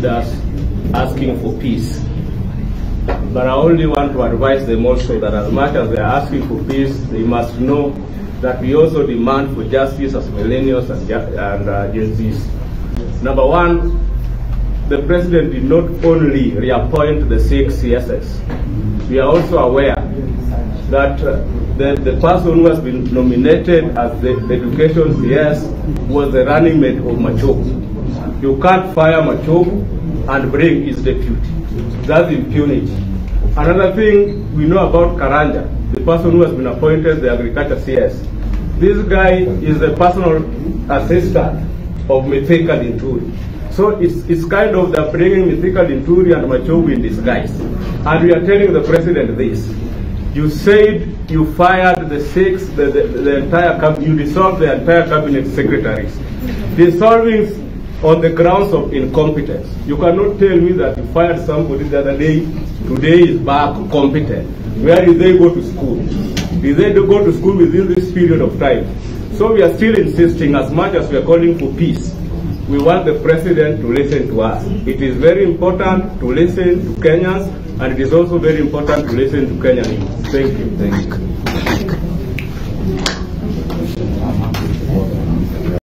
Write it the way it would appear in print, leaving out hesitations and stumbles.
leaders asking for peace. But I only want to advise them also that as much as they are asking for peace, they must know that we also demand for justice as millennials and Gen Zs. Number one, the president did not only reappoint the 6 CSS. We are also aware that the person who has been nominated as the education CS was the running mate of Machogu. You can't fire Machogu and bring his deputy. That's impunity. Another thing we know about Karanja, the person who has been appointed the agriculture CS. This guy is the personal assistant of Mithika Linturi. So it's kind of they're bringing Mithika Linturi and Machogu in disguise. And we are telling the president this. You said you fired the entire cabinet, you dissolved the entire cabinet secretaries. Dissolving on the grounds of incompetence. You cannot tell me that you fired somebody the other day, today is back competent. Where did they go to school? Did they go to school within this period of time? So we are still insisting, as much as we are calling for peace, we want the president to listen to us. It is very important to listen to Kenyans, and it is also very important to listen to Kenyan youth. Thank you. Thank you.